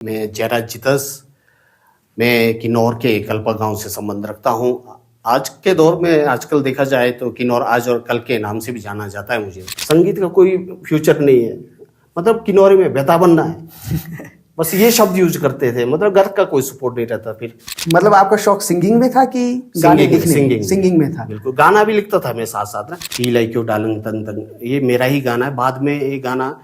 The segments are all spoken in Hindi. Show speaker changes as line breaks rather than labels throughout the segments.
मैं जयराज जितस, मैं किन्नौर के कल्पा गांव से संबंध रखता हूं। आज के दौर में आजकल देखा जाए तो किन्नौर आज और कल के नाम से भी जाना जाता है। मुझे संगीत का कोई फ्यूचर नहीं है, मतलब किन्नौरी में बेता बनना है बस ये शब्द यूज करते थे, मतलब घर का कोई सपोर्ट नहीं रहता। फिर
मतलब आपका शौक सिंगिंग में था कि गाने लिखने?
सिंगिंग
में था।
बिल्कुल, गाना भी लिखता था मैं साथ साथ ना। पी लाई क्यों डालंग तन तन, ये मेरा ही गाना है। बाद में ये गाना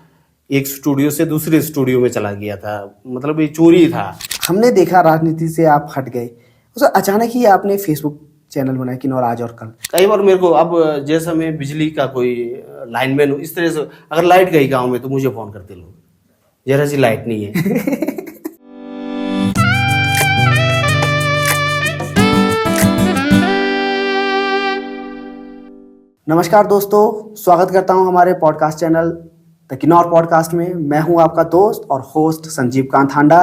एक स्टूडियो से दूसरे स्टूडियो में चला गया था, मतलब ये चोरी था।
हमने देखा राजनीति से आप हट गए, उस अचानक ही आपने फेसबुक चैनल बनाया किन्नौर आज और कल।
कई बार मेरे को, अब जैसा मैं बिजली का कोई लाइनमैन हूँ, इस तरह से अगर लाइट गई गांव में तो मुझे फोन करते लोग, जरा सी लाइट नहीं है
नमस्कार दोस्तों, स्वागत करता हूं हमारे podcast channel the Kinnaur podcast में। मैं हूं आपका दोस्त और होस्ट संजीव कांत हांडा,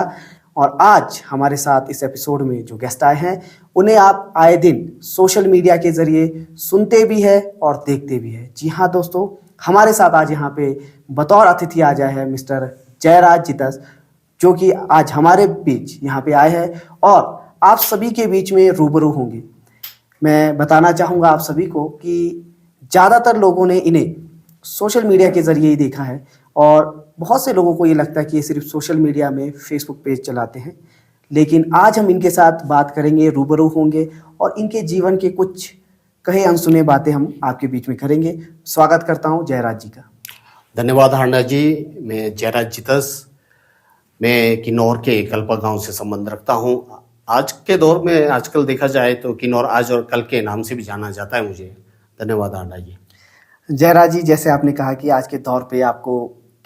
और आज हमारे साथ इस एपिसोड में जो गेस्ट आए हैं उन्हें आप आए दिन सोशल मीडिया के जरिए सुनते भी है और देखते भी है। जी हाँ दोस्तों, हमारे साथ आज यहाँ पे बतौर अतिथि आ जाए हैं मिस्टर जयराज जितस, जो कि आज हमारे बीच यहाँ पे आए हैं और आप सभी के बीच में रूबरू होंगे। मैं बताना चाहूँगा आप सभी को कि ज़्यादातर लोगों ने इन्हें सोशल मीडिया के ज़रिए ही देखा है, और बहुत से लोगों को ये लगता है कि ये सिर्फ सोशल मीडिया में फेसबुक पेज चलाते हैं। लेकिन आज हम इनके साथ बात करेंगे, रूबरू होंगे और इनके जीवन के कुछ कहे अनसुने बातें हम आपके बीच में करेंगे। स्वागत करता हूँ जयराज जी का।
धन्यवाद हांडा जी। मैं जयराज जितस, मैं किन्नौर के कल्पा गांव से संबंध रखता हूं। आज के दौर में आजकल देखा जाए तो किन्नौर आज और कल के नाम से भी जाना जाता है मुझे। धन्यवाद हांडा जी।
जयराज जी, जैसे आपने कहा कि आज के दौर पे आपको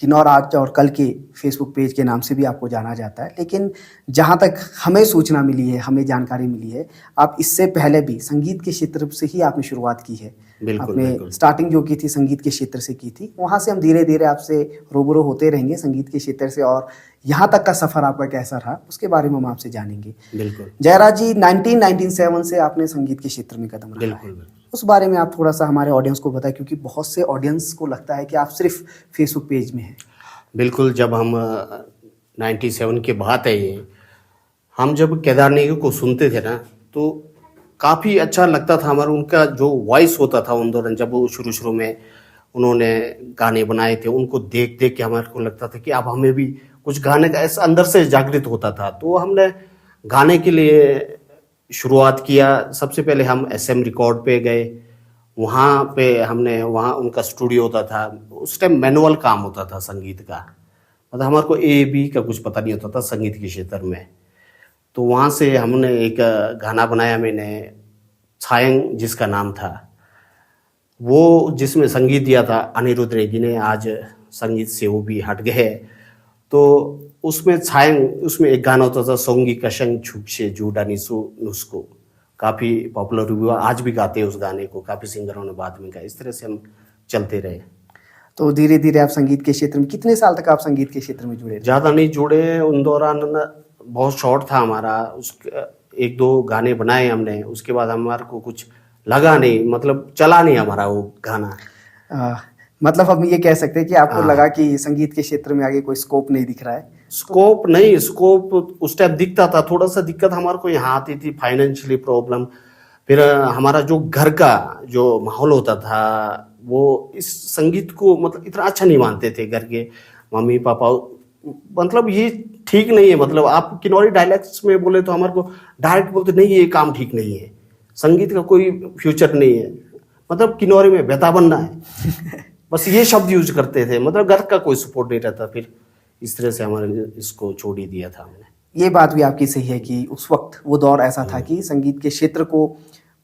किन्नौर आज और कल के फेसबुक पेज के नाम से भी आपको जाना जाता है, लेकिन जहाँ तक हमें सूचना मिली है, हमें जानकारी मिली है, आप इससे पहले भी संगीत के क्षेत्र से ही आपने शुरुआत की है। आपने स्टार्टिंग जो की थी संगीत के क्षेत्र से की थी। वहाँ से हम धीरे धीरे आपसे रूबरू होते रहेंगे संगीत के क्षेत्र से, और यहाँ तक का सफ़र आपका कैसा रहा उसके बारे में हम आपसे जानेंगे।
बिल्कुल
जयराज जी, 1997 से आपने संगीत के क्षेत्र में कदम रखा है, उस बारे में आप थोड़ा सा हमारे ऑडियंस को बताएं, क्योंकि बहुत से ऑडियंस को लगता है कि आप सिर्फ फेसबुक पेज में हैं।
बिल्कुल, जब हम 97 के बात है ये, हम जब केदारनी को सुनते थे ना तो काफ़ी अच्छा लगता था हमारा। उनका जो वॉइस होता था उन दौरान, जब वो शुरू में उन्होंने गाने बनाए थे, उनको देख देख के हमारे को लगता था कि अब हमें भी कुछ गाने का ऐसा अंदर से जागृत होता था। तो हमने गाने के लिए शुरुआत किया। सबसे पहले हम SM रिकॉर्ड पे गए, वहाँ पे हमने, वहाँ उनका स्टूडियो होता था। उस टाइम मैनुअल काम होता था संगीत का, मतलब हमारे को A-B का कुछ पता नहीं होता था संगीत के क्षेत्र में। तो वहाँ से हमने एक गाना बनाया मैंने, छायंग जिसका नाम था, वो जिसमें संगीत दिया था अनिरुद्ध रेगी ने। आज संगीत से वो भी हट गए। तो उसमें छायंग, उसमें एक गाना होता था, सोंगी कशंग छुक से जूडानी सो नुस्को, काफ़ी पॉपुलर हुआ। आज भी गाते हैं उस गाने को, काफ़ी सिंगरों ने बाद में गाया। इस तरह से हम चलते रहे।
तो धीरे धीरे आप संगीत के क्षेत्र में, कितने साल तक आप संगीत के क्षेत्र में जुड़े?
ज़्यादा नहीं जुड़े, उन दौरान बहुत शॉर्ट था हमारा। उस 1-2 गाने बनाए हमने, उसके बाद हमारे को कुछ लगा नहीं, मतलब चला नहीं हमारा वो गाना।
मतलब हम ये कह सकते हैं कि आपको लगा कि संगीत के क्षेत्र में आगे कोई स्कोप नहीं दिख रहा है?
स्कोप नहीं, स्कोप उस टाइम दिखता था। थोड़ा सा दिक्कत हमारे को यहाँ आती थी, फाइनेंशियली प्रॉब्लम। फिर हमारा जो घर का जो माहौल होता था वो इस संगीत को मतलब इतना अच्छा नहीं मानते थे। घर के मम्मी पापा, मतलब ये ठीक नहीं है। मतलब आप किन्नौरी डायलेक्ट्स में बोले तो हमारे को डायरेक्ट बोलते नहीं, ये काम ठीक नहीं है, संगीत का कोई फ्यूचर नहीं है, मतलब किन्नौरी में बेता बनना है बस ये शब्द यूज करते थे, मतलब घर का कोई सपोर्ट नहीं रहता। फिर इस तरह से हमारे इसको छोड़ ही दिया था हमने।
ये बात भी आपकी सही है कि उस वक्त वो दौर ऐसा था कि संगीत के क्षेत्र को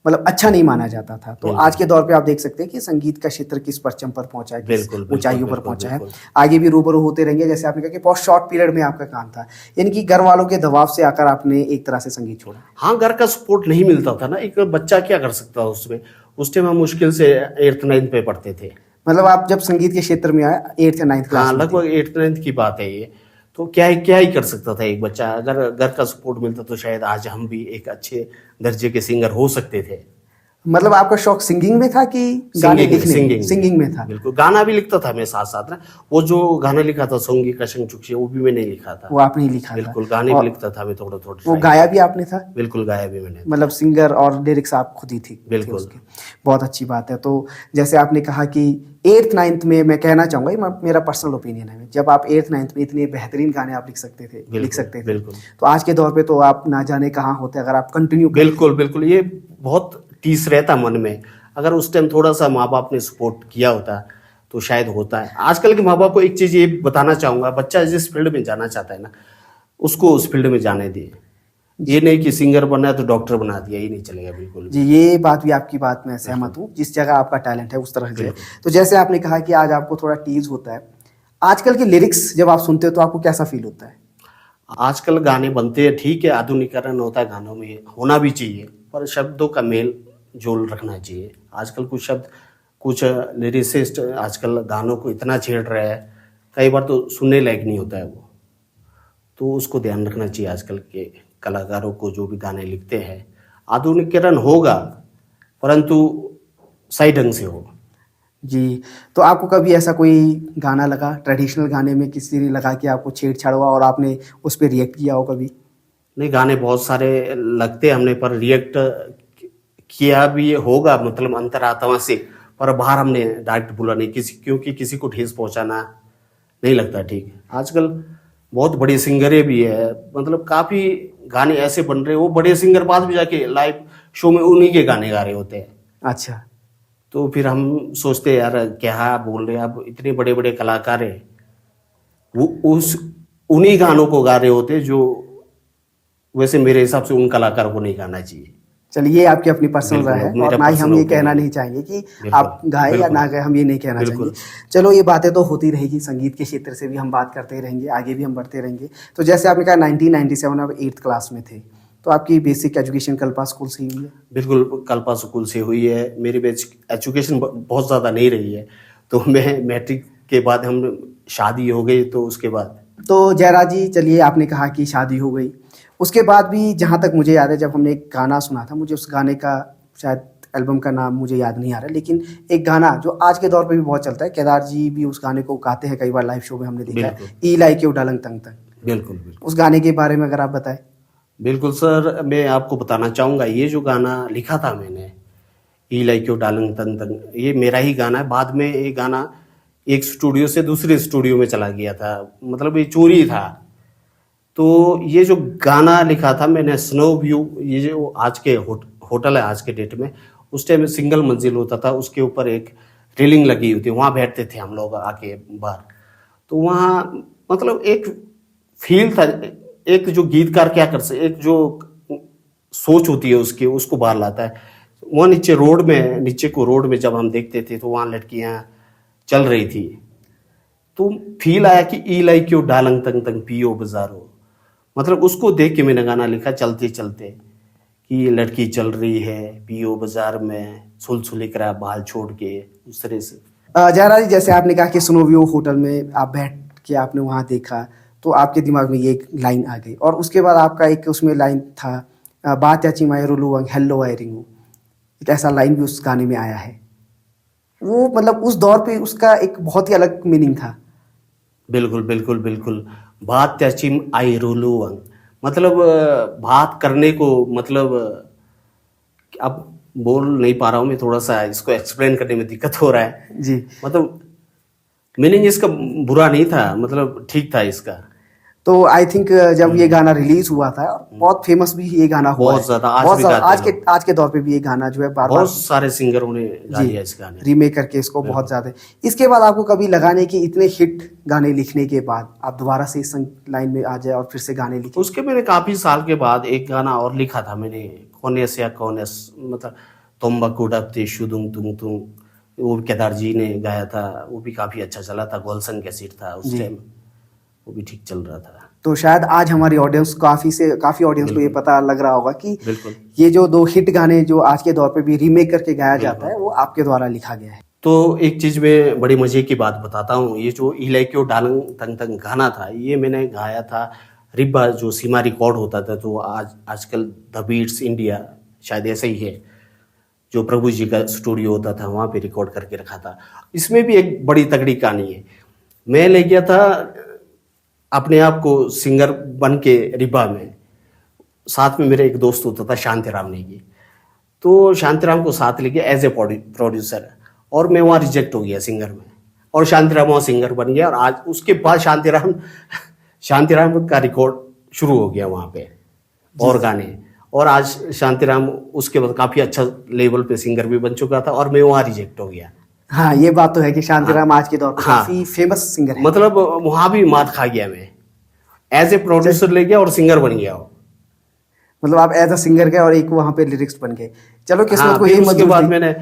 मतलब अच्छा नहीं माना जाता था। तो आज के दौर पे आप देख सकते हैं कि संगीत का क्षेत्र किस परचम पर पहुंचा है, किस ऊंचाइयों पर पहुंचा है। आगे भी रूबरू होते रहेंगे। जैसे आपने कहा कि बहुत शॉर्ट पीरियड में आपका काम था, यानी कि घर वालों के दबाव से आकर आपने एक तरह से संगीत छोड़ा।
हाँ, घर का सपोर्ट नहीं मिलता था ना, एक बच्चा क्या कर सकता था उसमें। उस टाइम हम मुश्किल से 8th-9th पे पढ़ते थे।
मतलब आप जब संगीत के क्षेत्र में आए 8th या 9th क्लास?
हाँ, लगभग 8th-9th की बात है ये। तो क्या ही कर सकता था एक बच्चा। अगर घर का सपोर्ट मिलता तो शायद आज हम भी एक अच्छे दर्जे के सिंगर हो सकते थे।
मतलब आपका शौक सिंगिंग में था कि गाने लिखने सिंगिंग में था?
बिल्कुल, गाना भी लिखता था मैं साथ साथ ना। वो जो गाना लिखा था सोंगी कशंग चुक्षी, वो भी मैंने लिखा था।
वो आपने ही लिखा था?
बिल्कुल, गाने भी लिखता था मैं थोड़ा थोड़ा।
वो गाया भी आपने था?
बिल्कुल, गाया भी मैंने।
मतलब सिंगर और लिरिक्स आप खुद ही थी?
बिल्कुल।
उसके बहुत अच्छी बात है। तो जैसे आपने कहा कि 8th 9th में, मैं कहना चाहूँगा, ये मेरा पर्सनल ओपिनियन है, जब आप 8th 9th में इतने बेहतरीन गाने आप लिख सकते थे,
बिल्कुल।
तो आज के दौर पे तो आप ना जाने कहाँ होते अगर आप कंटिन्यू।
बिल्कुल बिल्कुल, ये बहुत टीस रहता मन में। अगर उस टाइम थोड़ा सा माँ बाप ने सपोर्ट किया होता तो शायद होता है। आजकल के माँ बाप को एक चीज़ ये बताना चाहूँगा, बच्चा जिस फील्ड में जाना चाहता है ना, उसको उस फील्ड में जाने दिए। ये नहीं कि सिंगर बनना है तो डॉक्टर बना दिया, ये नहीं चलेगा बिल्कुल
जी। ये बात भी आपकी बात में सहमत हूँ, जिस जगह आपका टैलेंट है उस तरह से। तो जैसे आपने कहा कि आज आपको थोड़ा टीज होता है, आजकल के लिरिक्स जब आप सुनते हो तो आपको कैसा फील होता है?
आजकल गाने बनते हैं, ठीक है, आधुनिकीकरण होता है गानों में, होना भी चाहिए, पर शब्दों का मेल जोल रखना चाहिए। आजकल कुछ शब्द, कुछ लिरिसिस्ट आजकल गानों को इतना छेड़ रहे हैं, कई बार तो सुनने लायक नहीं होता है वो। तो उसको ध्यान रखना चाहिए आजकल के कलाकारों को, जो भी गाने लिखते हैं। आधुनिकीकरण होगा परंतु सही ढंग से हो।
जी। तो आपको कभी ऐसा कोई गाना लगा, ट्रेडिशनल गाने में किसी ने लगा कि आपको छेड़छाड़ हुआ और आपने उस पर रिएक्ट किया हो कभी?
नहीं, गाने बहुत सारे लगते हमने, पर रिएक्ट किया भी होगा, मतलब अंतरात्मा से, पर बाहर हमने डायरेक्ट बोला नहीं किसी, क्योंकि किसी को ठेस पहुंचाना नहीं लगता ठीक। आजकल बहुत बड़े सिंगरें भी है, मतलब काफी गाने ऐसे बन रहे, वो बड़े सिंगर बाद में जाके लाइव शो में उन्हीं के गाने गा रहे होते हैं।
अच्छा।
तो फिर हम सोचते हैं यार क्या बोल रहे हैं, अब इतने बड़े बड़े कलाकार हैं, वो उस उन्हीं गानों को गा रहे होते जो वैसे मेरे हिसाब से उन कलाकारों को नहीं गाना चाहिए।
चलिए, आपकी अपनी पर्सनल राय है और ना ही हम ये कहना नहीं चाहेंगे कि आप गाए या ना गाए, हम ये नहीं कहना चाहेंगे। चलो, ये बातें तो होती रहेगी, संगीत के क्षेत्र से भी हम बात करते रहेंगे, आगे भी हम बढ़ते रहेंगे। तो जैसे आपने कहा 1997 आप 8th क्लास में थे, तो आपकी बेसिक एजुकेशन कल्पा स्कूल से ही हुई है?
बिल्कुल, कल्पा स्कूल से हुई है। मेरी एजुकेशन बहुत ज़्यादा नहीं रही है, तो मैं मैट्रिक के बाद हम शादी हो गई, तो उसके बाद।
तो जयराज जी, चलिए, आपने कहा कि शादी हो गई, उसके बाद भी जहाँ तक मुझे याद है, जब हमने एक गाना सुना था, मुझे उस गाने का शायद एल्बम का नाम मुझे याद नहीं आ रहा, लेकिन एक गाना जो आज के दौर पे भी बहुत चलता है, केदार जी भी उस गाने को गाते हैं कई बार लाइव शो में, हमने देखा है, ई लाई क्यों डालंग तंग तंग।
बिल्कुल।
उस गाने के बारे में अगर आप बताएं।
बिल्कुल सर, मैं आपको बताना चाहूँगा, ये जो गाना लिखा था मैंने, ई लाई क्यों डालंग तंग तंग, ये मेरा ही गाना है। बाद में ये गाना एक स्टूडियो से दूसरे स्टूडियो में चला गया था, मतलब ये चोरी था। तो ये जो गाना लिखा था मैंने, स्नो व्यू, ये जो आज के होटल है आज के डेट में, उस टाइम सिंगल मंजिल होता था, उसके ऊपर एक रेलिंग लगी हुई थी, वहाँ बैठते थे हम लोग आके बाहर। तो वहाँ मतलब एक फील था, एक जो गीतकार क्या कर सकते, एक जो सोच होती है उसकी, उसको बाहर लाता है। वहाँ नीचे रोड में, नीचे को रोड में जब हम देखते थे तो वहाँ लड़कियाँ चल रही थी, तो फील आया कि ई लाई क्यों डालंग तंग तंग पियो बाजारो, मतलब उसको देख के मैंने गाना लिखा, चलते चलते, कि ये लड़की चल रही है पियो बाजार में, सुलसुली करा बाल छोड़ के, उस तरह से।
जयराज जी, जैसे आपने कहा कि स्नो व्यू होटल में आप बैठ के आपने वहाँ देखा, तो आपके दिमाग में ये एक लाइन आ गई, और उसके बाद आपका एक उसमें लाइन था, बात याची माय रुलू हेलो आई रिंगू, एक ऐसा लाइन भी उस गाने में आया है। वो मतलब उस दौर पे उसका एक बहुत ही अलग मीनिंग था।
बिल्कुल बिल्कुल बिल्कुल, बात त्याची आई रुलू, मतलब बात करने को, मतलब अब बोल नहीं पा रहा हूँ मैं, थोड़ा सा इसको एक्सप्लेन करने में दिक्कत हो रहा है
जी।
मतलब मीनिंग इसका बुरा नहीं था, मतलब ठीक था इसका।
तो आई थिंक जब ये गाना रिलीज हुआ था, बहुत फेमस भी ये गाना हुआ,
बहुत ज्यादा,
आज के दौर पे भी ये गाना जो है बार
बहुत सारे सिंगरों ने गा लिया इस गाने,
रीमेक करके इसको बहुत ज्यादा। इसके बाद आपको कभी लगा नहीं कि इतने हिट गाने लिखने के बाद आप दोबारा से इस लाइन में आ जाए और फिर से गाने लिखे?
उसके मैंने काफी साल के बाद एक गाना और लिखा था मैंने, कौनेस या कौनेस, मतलब तुम्बा कुड़ते शुदुंग तुंग तुंग, वो केदार जी ने गाया था, वो भी काफी अच्छा चला था, गोलसन कैसेट था उस टाइम, वो भी ठीक चल रहा था।
तो शायद आज हमारी ऑडियंस काफी ऑडियंस को ये पता लग रहा होगा कि ये जो 2 हिट गाने जो आज के दौर पे भी रीमेक करके गाया जाता है, वो आपके द्वारा लिखा गया है।
तो एक चीज में बड़ी मजे की बात बताता हूँ, ये जो इलाई क्यों डालंग तंग तंग गाना था, ये मैंने गाया था रिब्बा जो सीमा रिकॉर्ड होता था, तो आजकल द बीट्स इंडिया शायद ऐसे ही है, जो प्रभु जी का स्टूडियो होता था वहाँ पे रिकॉर्ड करके रखा था। इसमें भी एक बड़ी तगड़ी कहानी है। मैं ले गया था अपने आप को सिंगर बन के रिबा में, साथ में मेरे एक दोस्त होता था शांतिराम नेगी, तो शांतिराम को साथ लेके एज ए प्रोड्यूसर, और मैं वहाँ रिजेक्ट हो गया सिंगर में, और शांतिराम वहाँ सिंगर बन गया। और आज उसके बाद शांतिराम का रिकॉर्ड शुरू हो गया वहाँ पे और गाने, और आज शांतिराम उसके बाद काफ़ी अच्छा लेवल पे सिंगर भी बन चुका था, और मैं वहाँ रिजेक्ट हो गया।
हाँ, ये बात तो है कि शांतिराम आज के दौर पर काफी फेमस सिंगर है।
मतलब वहाँ भी मात खा गया मैं, एज ए प्रोड्यूसर ले गया और सिंगर बन गया वो।
मतलब आप एज अ सिंगर गए और एक वहां पे लिरिक्स बन गए। चलो किस्मत को
फिर
यही
उसके
मंजूर
बाद
थी।
मैंने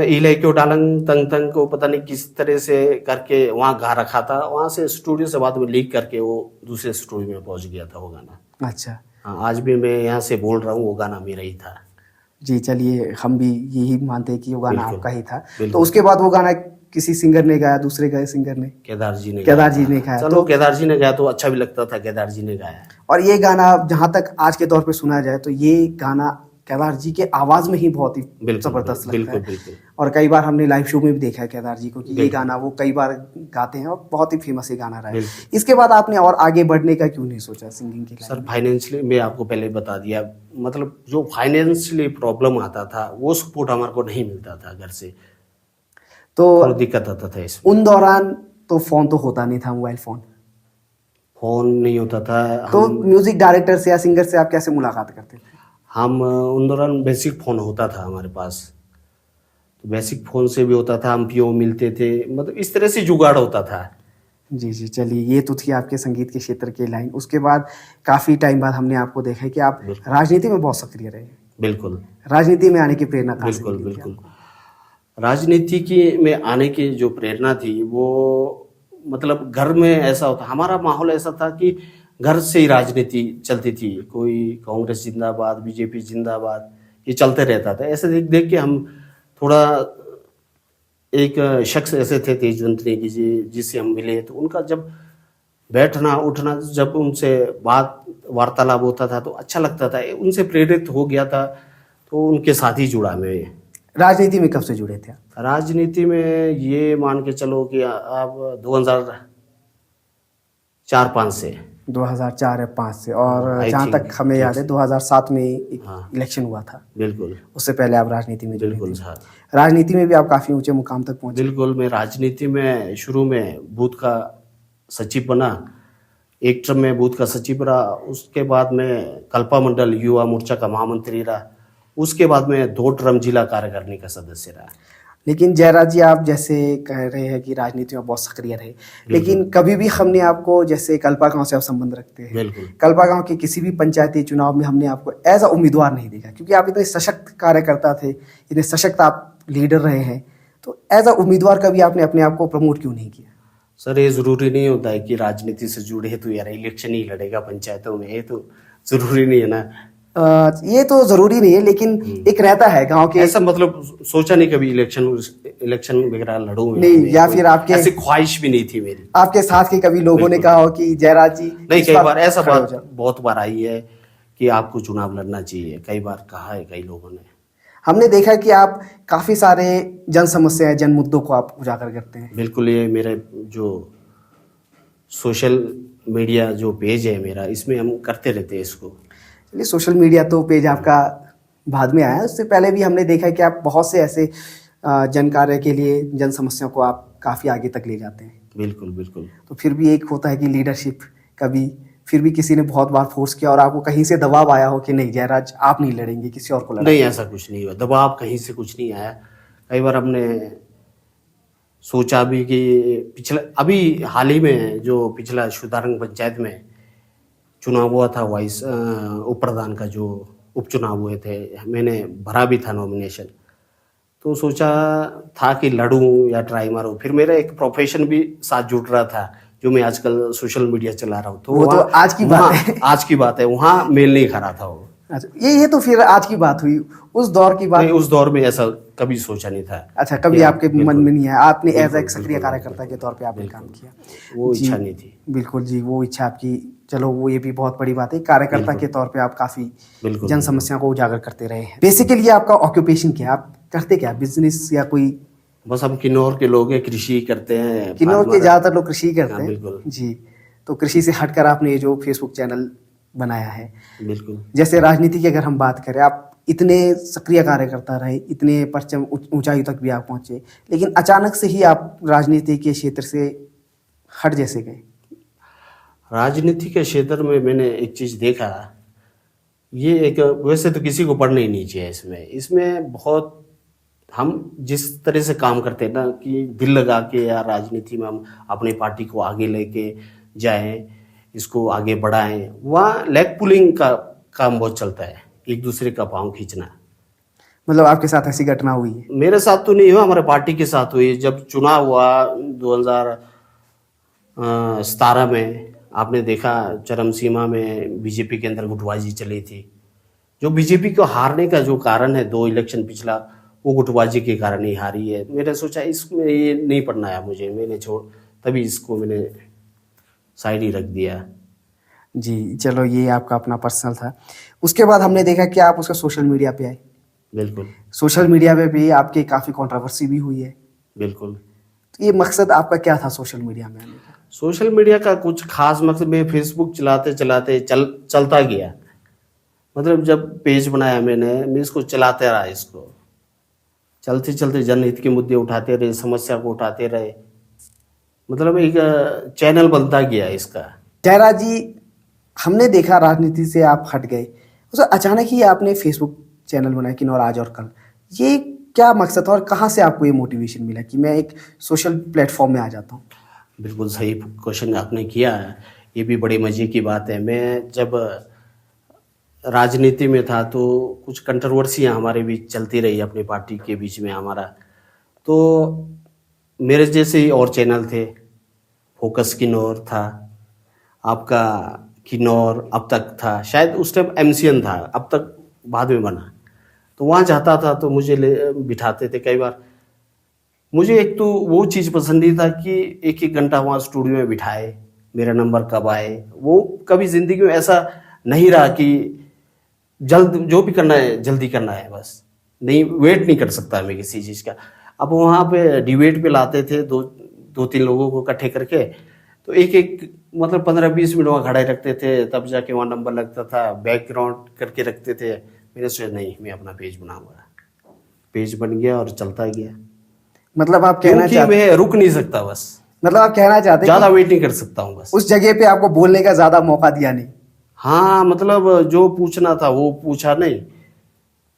इले क्यों डालंग तंग तंग को पता नहीं किस तरह से करके वहाँ गा रखा था, वहाँ से स्टूडियो से बाद में लीक करके वो दूसरे स्टूडियो में पहुँच गया था वो गाना।
अच्छा
हाँ, आज भी मैं यहाँ से बोल रहा हूँ वो गाना मेरा ही था।
जी, चलिए हम भी यही मानते हैं कि वो गाना
बिल्कुल,
आपका ही था।
बिल्कुल।
तो उसके बाद वो गाना किसी सिंगर ने गाया, दूसरे गए सिंगर ने,
केदार जी ने
गाया।
चलो
तो
केदार जी ने गाया तो अच्छा भी लगता था, केदार जी ने गाया।
और ये गाना जहां तक आज के दौर पे सुना जाए तो ये गाना केदार जी के आवाज में ही बहुत ही जबरदस्त लगता है।
बिल्कुल।
और कई बार हमने लाइव शो में भी देखा है केदार जी को कि ये गाना वो कई बार गाते हैं और बहुत ही फेमस ये गाना रहा है। इसके बाद आपने और आगे बढ़ने का क्यों नहीं सोचा सिंगिंग की?
सर फाइनेंशियली मैं आपको पहले बता दिया, मतलब जो फाइनेंशियली प्रॉब्लम आता था वो सपोर्ट हमारे को नहीं मिलता था घर से,
तो
थोड़ा दिक्कत आता था इसमें।
उन दौरान तो फोन तो होता नहीं था, मोबाइल
फोन नहीं होता था।
तो म्यूजिक डायरेक्टर से या सिंगर से आप कैसे मुलाकात करते थे?
हम उन दौरान बेसिक फ़ोन होता था हमारे पास, तो बेसिक फ़ोन से भी होता था, हम पीओ मिलते थे, मतलब इस तरह से जुगाड़ होता था।
जी जी, चलिए ये तो थी आपके संगीत के क्षेत्र की लाइन। उसके बाद काफ़ी टाइम बाद हमने आपको देखा है कि आप राजनीति में बहुत सक्रिय रहे।
बिल्कुल।
राजनीति में आने की प्रेरणा कहाँ से मिली?
बिल्कुल। राजनीति की में आने की जो प्रेरणा थी वो मतलब घर में ऐसा होता, हमारा माहौल ऐसा था कि घर से ही राजनीति चलती थी, कोई कांग्रेस जिंदाबाद, बीजेपी जिंदाबाद, ये चलते रहता था। ऐसे देख देख के हम थोड़ा, एक शख्स ऐसे थे तेजवंत नेगी जी जिससे हम मिले, तो उनका जब बैठना उठना, जब उनसे बात वार्तालाप होता था तो अच्छा लगता था, उनसे प्रेरित हो गया था, तो उनके साथ ही जुड़ा मैं।
राजनीति में कब से जुड़े थे आप?
राजनीति में ये मान के चलो कि आप 2004-05 से
2004 या 5 से। और
I
जहाँ
think,
तक हमें याद है 2007 में एक इलेक्शन हुआ था।
बिल्कुल।
उससे पहले आप राजनीति में जुड़े
बिल्कुल
थे।
सर।
राजनीति में भी आप काफ़ी ऊंचे मुकाम तक पहुंचे।
बिल्कुल, मैं राजनीति में शुरू में बूथ का सचिव बना, एक टर्म में बूथ का सचिव रहा, उसके बाद में कल्पा मंडल युवा मोर्चा का महामंत्री रहा, उसके बाद में 2 टर्म जिला कार्यकारिणी का सदस्य रहा।
लेकिन जयराज जी, आप जैसे कह रहे हैं कि राजनीति में बहुत सक्रिय रहे, लेकिन कभी भी हमने आपको, जैसे कल्पा गांव से आप संबंध रखते हैं,
बिल्कुल,
कल्पा गांव के किसी भी पंचायती चुनाव में हमने आपको एज अ उम्मीदवार नहीं देखा, क्योंकि आप इतने सशक्त कार्यकर्ता थे, इतने सशक्त आप लीडर रहे हैं, तो एज अ उम्मीदवार कभी आपने अपने आप को प्रमोट क्यों नहीं किया?
सर ये ज़रूरी नहीं होता है कि राजनीति से जुड़े तो यार इलेक्शन ही लड़ेगा पंचायतों में, ये तो ज़रूरी नहीं है ना।
ये तो जरूरी नहीं है, लेकिन एक रहता है गांव के,
ऐसा मतलब सोचा नहीं कभी इलेक्शन वगैरह लड़ूं
नहीं, या फिर आपके
ऐसी ख्वाहिश भी नहीं थी मेरी।
आपके साथ के कभी लोगों ने कहा हो कि जयराज जी
नहीं, कई बार ऐसा
खड़े हो
बात
जाओ।
बहुत बार आई है कि आपको चुनाव लड़ना चाहिए, कई बार कहा है कई लोगों ने।
हमने देखा कि आप काफी सारे जन समस्याएं, जन मुद्दों को आप उजागर करते हैं।
बिल्कुल, ये मेरे जो सोशल मीडिया जो पेज है मेरा, इसमें हम करते रहते हैं इसको।
चलिए, सोशल मीडिया तो पेज आपका बाद में आया है, उससे पहले भी हमने देखा कि आप बहुत से ऐसे जन कार्य के लिए, जन समस्याओं को आप काफ़ी आगे तक ले जाते हैं।
बिल्कुल बिल्कुल।
तो फिर भी एक होता है कि लीडरशिप, कभी फिर भी किसी ने बहुत बार फोर्स किया और आपको कहीं से दबाव आया हो कि नहीं जयराज आप नहीं लड़ेंगे, किसी और को लड़ेंगे?
नहीं, ऐसा कुछ नहीं हुआ, दबाव कहीं से कुछ नहीं आया। कई बार हमने सोचा भी कि पिछला, अभी हाल ही में जो पिछला शुदारंग पंचायत में चुनाव हुआ था, वाइस उप प्रधान का जो उपचुनाव हुए थे, मैंने भरा भी था नॉमिनेशन, तो सोचा था कि लड़ूं या ट्राई मारूं। फिर मेरा एक प्रोफेशन भी साथ जुड़ रहा था, जो मैं आजकल सोशल मीडिया चला रहा हूँ, तो
वो तो आज की बात है।
आज की बात है, वहाँ मेल नहीं खा रहा था वो।
अच्छा, ये तो फिर आज की बात हुई, उस दौर की बात
नहीं, उस दौर में ऐसा कभी सोचा नहीं था।
अच्छा, कभी आपके मन में नहीं है, आपने एज एक सक्रिय कार्यकर्ता के तौर पे आपने काम किया,
वो इच्छा नहीं थी।
बिल्कुल जी, वो इच्छा आपकी चलो वो ये भी बहुत बड़ी बात है, कार्यकर्ता
बिल्कुल।
के तौर पे आप काफी
बिल्कुल
जन समस्या को उजागर करते रहे हैं। बेसिकली आपका ऑक्यूपेशन क्या है, आप करते क्या, बिजनेस या कोई?
बस हम किन्नौर के लोग हैं, कृषि करते हैं,
किन्नौर के
फार्मर।
ज्यादातर लोग कृषि करते
हाँ,
हैं
बिल्कुल
जी। तो कृषि से हटकर आपने ये जो फेसबुक चैनल बनाया है,
बिल्कुल।
जैसे राजनीति की अगर हम बात करें, आप इतने सक्रिय कार्यकर्ता रहे, इतने परचम ऊंचाई तक भी आप पहुंचे, लेकिन अचानक से ही आप राजनीति के क्षेत्र से हट जैसे गए?
राजनीति के क्षेत्र में मैंने एक चीज देखा, ये एक, वैसे तो किसी को पढ़ना ही नहीं चाहिए इसमें इसमें बहुत, हम जिस तरह से काम करते हैं ना कि दिल लगा के, या राजनीति में हम अपनी पार्टी को आगे लेके जाएं, इसको आगे बढ़ाएं, वहाँ लेग पुलिंग का काम बहुत चलता है, एक दूसरे का पाँव खींचना।
मतलब आपके साथ ऐसी घटना हुई है?
मेरे साथ तो नहीं हुआ, हमारे पार्टी के साथ हुई। जब चुनाव हुआ 2017 में, आपने देखा चरम सीमा में बीजेपी के अंदर गुटबाजी चली थी। जो बीजेपी को हारने का जो कारण है, 2 इलेक्शन पिछला, वो गुटबाजी के कारण ही हारी है। मैंने सोचा इसमें ये नहीं पढ़ना है मुझे, मैंने तभी इसको मैंने साइड ही रख दिया।
जी, चलो ये आपका अपना पर्सनल था। उसके बाद हमने देखा कि आप उसका सोशल मीडिया पे आए।
बिल्कुल
सोशल मीडिया पे भी आपके काफ़ी कंट्रोवर्सी भी हुई है।
बिल्कुल।
तो ये मकसद आपका क्या था सोशल मीडिया में आने का?
सोशल मीडिया का कुछ खास मकसद, मैं फेसबुक चलाते चलाते चलता गया। मतलब जब पेज बनाया मैंने, मैं इसको चलाते रहा, इसको चलते चलते जनहित के मुद्दे उठाते रहे, समस्या को उठाते रहे, मतलब एक चैनल बनता गया इसका।
जयराज जी, हमने देखा राजनीति से आप हट गए, उसे अचानक ही आपने फेसबुक चैनल बनाया किन्नौर आज और कल। ये क्या मकसद था और कहाँ से आपको ये मोटिवेशन मिला कि मैं एक सोशल प्लेटफॉर्म में आ जाता हूँ?
बिल्कुल सही क्वेश्चन आपने किया है, ये भी बड़ी मजे की बात है। मैं जब राजनीति में था तो कुछ कंट्रोवर्सियाँ हमारे बीच चलती रही, अपनी पार्टी के बीच में हमारा। तो मेरे जैसे ही और चैनल थे, फोकस किन्नौर था, आपका किन्नौर अब तक था, शायद उस टाइम एमसीएन था, अब तक बाद में बना। तो वहाँ जाता था तो मुझे बिठाते थे कई बार। मुझे एक तो वो चीज़ पसंद ही था कि 1-1 घंटा वहाँ स्टूडियो में बिठाए, मेरा नंबर कब आए। वो कभी ज़िंदगी में ऐसा नहीं रहा कि जल्द जो भी करना है जल्दी करना है, बस नहीं, वेट नहीं कर सकता मैं किसी चीज़ का। अब वहाँ पे डिबेट पे लाते थे 2-3 लोगों को इकट्ठे करके, तो एक मतलब 15-20 मिनट वहाँ खड़े रखते थे, तब जाके वहाँ नंबर लगता था, बैकग्राउंड करके रखते थे। मैंने सोचा नहीं, मैं अपना पेज बनाऊंगा। पेज बन गया और चलता गया।
मतलब आप कहना
क्योंकि
चाहते,
मैं रुक नहीं सकता, बस
मतलब आप कहना चाहते
ज़्यादा
कि
वेट नहीं कर सकता हूँ बस।
उस जगह पे आपको बोलने का ज्यादा मौका दिया नहीं?
हाँ, मतलब जो पूछना था वो पूछा नहीं,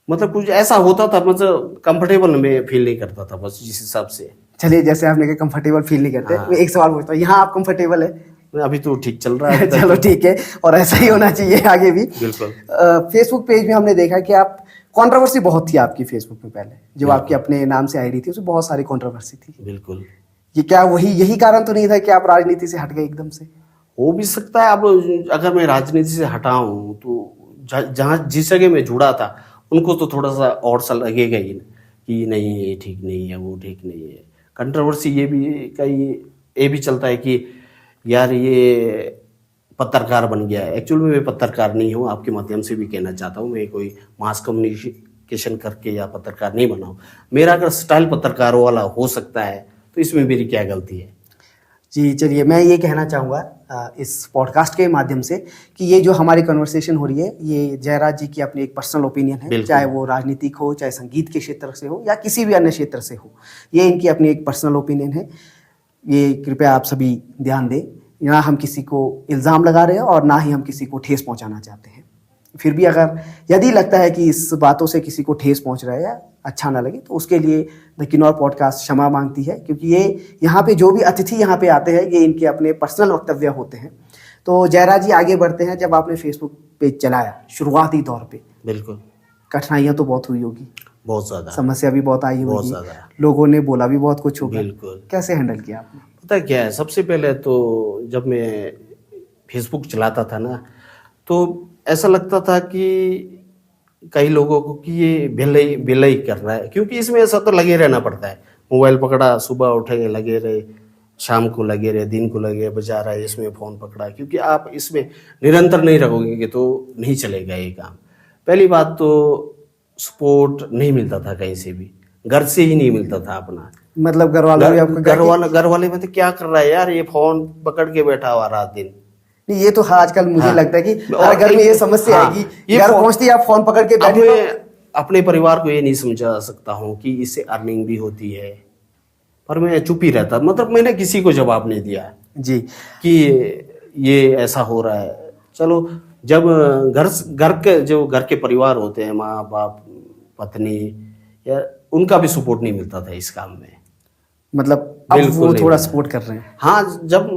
मतलब कुछ ऐसा होता था, मतलब कंफर्टेबल में फील नहीं करता था, बस जिस हिसाब से।
चलिए, जैसे आपने कहा कंफर्टेबल फील नहीं करते,
हाँ।
मैं एक सवाल पूछता हूँ, यहाँ आप कंफर्टेबल है?
अभी तो ठीक चल रहा है।
चलो ठीक है, और ऐसा ही होना चाहिए आगे भी।
बिल्कुल।
फेसबुक पेज में हमने देखा कि आप, कंट्रोवर्सी बहुत थी आपकी फेसबुक में पहले, जब आपकी अपने नाम से आईडी थी उसमें बहुत सारी कंट्रोवर्सी थी।
बिल्कुल।
ये क्या यही कारण तो नहीं था कि आप राजनीति से हट गए एकदम से?
हो भी सकता है। अब अगर मैं राजनीति से हटा हूँ तो जहाँ जिस जगह में जुड़ा था उनको तो थोड़ा सा और सा लगेगा ही ना, कि नहीं ये ठीक नहीं है, वो ठीक नहीं है। कंट्रोवर्सी ये भी चलता है कि यार ये पत्रकार बन गया है। एक्चुअल में मैं पत्रकार नहीं हूँ, आपके माध्यम से भी कहना चाहता हूँ, मैं कोई मास कम्युनिकेशन करके या पत्रकार नहीं बना हूँ। मेरा अगर स्टाइल पत्रकारों वाला हो सकता है तो इसमें मेरी क्या गलती है?
जी, चलिए, मैं ये कहना चाहूँगा इस पॉडकास्ट के माध्यम से कि ये जो हमारी कन्वर्सेशन हो रही है, ये जयराज जी की अपनी एक पर्सनल ओपिनियन है, चाहे वो राजनीतिक हो, चाहे संगीत के क्षेत्र से हो, या किसी भी अन्य क्षेत्र से हो। ये इनकी अपनी एक पर्सनल ओपिनियन है, ये कृपया आप सभी ध्यान दें। ना हम किसी को इल्ज़ाम लगा रहे हैं और ना ही हम किसी को ठेस पहुंचाना चाहते हैं। फिर भी अगर यदि लगता है कि इस बातों से किसी को ठेस पहुंच रहा है या अच्छा ना लगे, तो उसके लिए द किन्नौर पॉडकास्ट क्षमा मांगती है, क्योंकि ये यहाँ पे जो भी अतिथि यहाँ पे आते हैं, ये इनके अपने पर्सनल वक्तव्य होते हैं। तो जयराज जी, आगे बढ़ते हैं। जब आपने फेसबुक पेज चलाया शुरुआती तौर पे,
बिल्कुल,
कठिनाइयाँ तो बहुत हुई होगी,
बहुत ज़्यादा,
समस्या भी बहुत आई
बहुत
होगी,
ज़्यादा।
लोगों ने बोला भी बहुत कुछ होगा।
बिल्कुल।
कैसे हैंडल किया आपने?
पता क्या है, सबसे पहले तो जब मैं फेसबुक चलाता था ना, तो ऐसा लगता था कि कई लोगों को कि ये बेलई कर रहा है, क्योंकि इसमें ऐसा तो लगे रहना पड़ता है। मोबाइल पकड़ा, सुबह उठे, लगे रहे, शाम को लगे रहे, दिन को लगे, बजा रहा है, इसमें फ़ोन पकड़ा, क्योंकि आप इसमें निरंतर नहीं रहोगे तो नहीं चलेगा ये काम। पहली बात तो सपोर्ट नहीं मिलता था कहीं से भी, घर से ही नहीं मिलता था अपना।
मतलब घर वालों भी आपको
घर वाले मतलब क्या कर रहा है यार, ये फ़ोन पकड़ के बैठा हुआ रात दिन।
नहीं, ये तो आजकल मुझे
हाँ।
लगता है कि
और
हर घर में ये
एक-
समस्या
हाँ,
है
ये
कि घर
फोन-
पहुंचते ही आप फोन पकड़ के
अब
बैठे
मैं अपने परिवार को ये नहीं समझा सकता हूँ कि इससे अर्निंग भी होती है, पर मैं चुप ही रहता, मतलब मैंने किसी को जवाब नहीं दिया
जी।
कि ये ऐसा हो रहा है। चलो, जब घर के परिवार होते हैं, माँ बाप, पत्नी, या उनका भी सपोर्ट नहीं मिलता था इस काम में।
मतलब अब
बिल्कुल
वो
नहीं
थोड़ा
मिला।
सपोर्ट कर रहे हैं।
हाँ, जब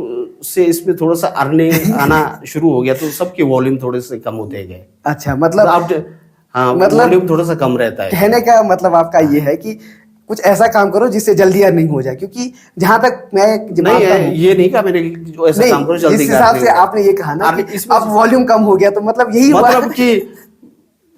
से इसमें थोड़ा सा अर्निंग आना शुरू हो गया तो सबके वॉल्यूम थोड़े से कम होते गए।
अच्छा, मतलब
हाँ,
मतलब
वॉल्यूम थोड़ा सा कम रहता है।
कहने का मतलब आपका ये है कि कुछ ऐसा काम करो जिससे जल्दी अर्निंग हो जाए, क्योंकि जहां तक मैं
नहीं
मानता
है,
हूं-
ये नहीं कहा मैंने कि जो ऐसा काम करो
नहीं,
जल्दी
जिस हिसाब
अर्निंग
से
हो।
आपने ये कहा ना कि
इसमें
अब वॉल्यूम कम हो गया, तो मतलब यही हुआ
मतलब कि